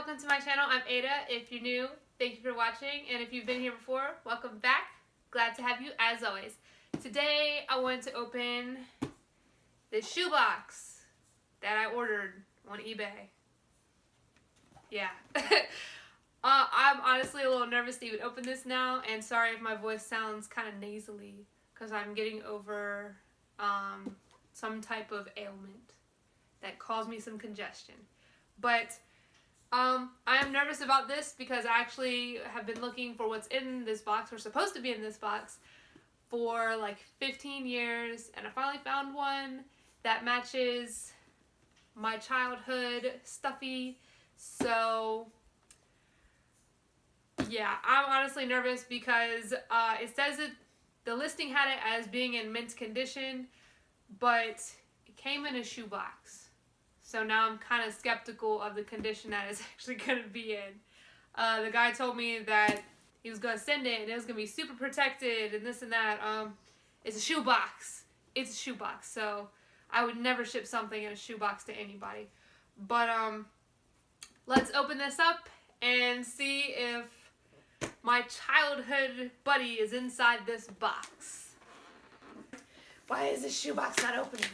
welcome to my channel. I'm Ada. If you're new, thank you for watching, and if you've been here before, welcome back. Glad to have you as always. Today I wanted to open this shoebox that I ordered on eBay. Yeah. I'm honestly a little nervous to even open this now, and sorry if my voice sounds kind of nasally because I'm getting over some type of ailment that caused me some congestion. But I am nervous about this because I actually have been looking for what's in this box, or supposed to be in this box, for like 15 years, and I finally found one that matches my childhood stuffy. So yeah, I'm honestly nervous because it says that the listing had it as being in mint condition, but it came in a shoebox. So now I'm kind of skeptical of the condition that it's actually going to be in. The guy told me that he was going to send it and it was going to be super protected and this and that. It's a shoebox. It's a shoebox. So I would never ship something in a shoebox to anybody. But let's open this up and see if my childhood buddy is inside this box. Why is this shoebox not opening?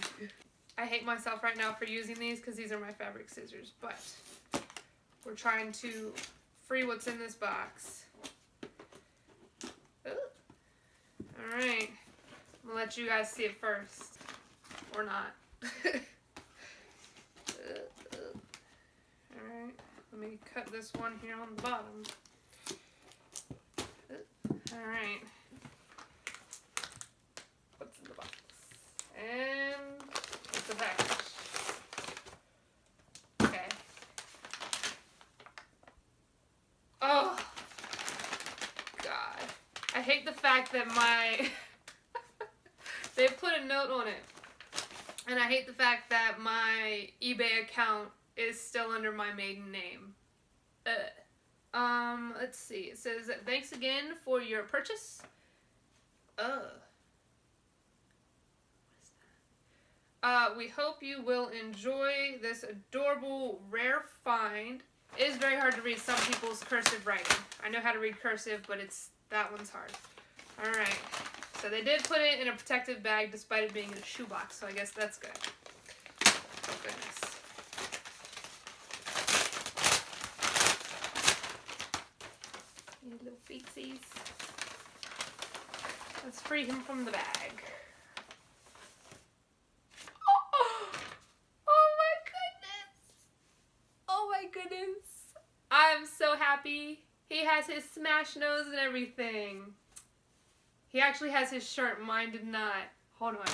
I hate myself right now for using these because these are my fabric scissors, but we're trying to free what's in this box. Alright, I'm going to let you guys see it first, or not. Alright, let me cut this one here on the bottom. Alright, what's in the box? And the package. Okay. Oh God. I hate the fact that they put a note on it. And I hate the fact that my eBay account is still under my maiden name. Let's see. It says, thanks again for your purchase. We hope you will enjoy this adorable rare find. It is very hard to read some people's cursive writing. I know how to read cursive, but that one's hard. Alright, so they did put it in a protective bag despite it being in a shoebox, so I guess that's good. Oh goodness. You little feetsies. Let's free him from the bag. Goodness, I'm so happy. He has his smash nose and everything. He actually has his shirt, mine did not. Hold on.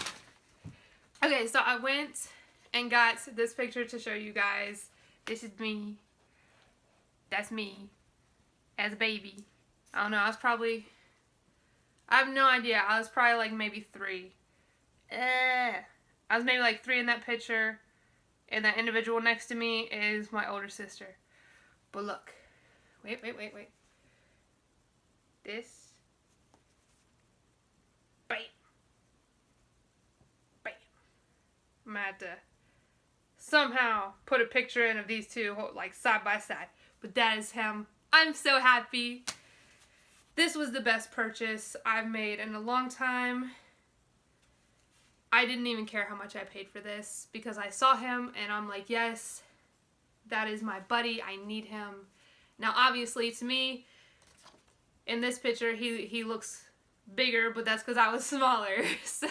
Okay, so I went and got this picture to show you guys. This is me. That's me as a baby. I don't know, I have no idea. I was probably like maybe 3. I was maybe like 3 in that picture. And that individual next to me is my older sister. But look. Wait. This. Bam. Bam. I'm gonna have to somehow put a picture in of these two like side by side. But that is him. I'm so happy. This was the best purchase I've made in a long time. I didn't even care how much I paid for this because I saw him and I'm like, yes, that is my buddy. I need him. Now, obviously, to me, in this picture, he looks bigger, but that's because I was smaller. So,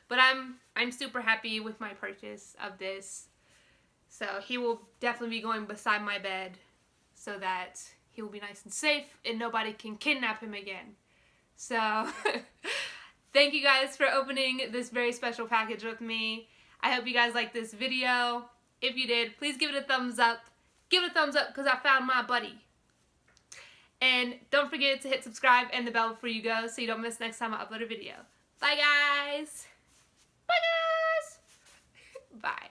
but I'm super happy with my purchase of this. So he will definitely be going beside my bed so that he will be nice and safe and nobody can kidnap him again. So. Thank you guys for opening this very special package with me. I hope you guys liked this video. If you did, please give it a thumbs up. Give it a thumbs up because I found my buddy. And don't forget to hit subscribe and the bell before you go so you don't miss next time I upload a video. Bye guys. Bye guys. Bye.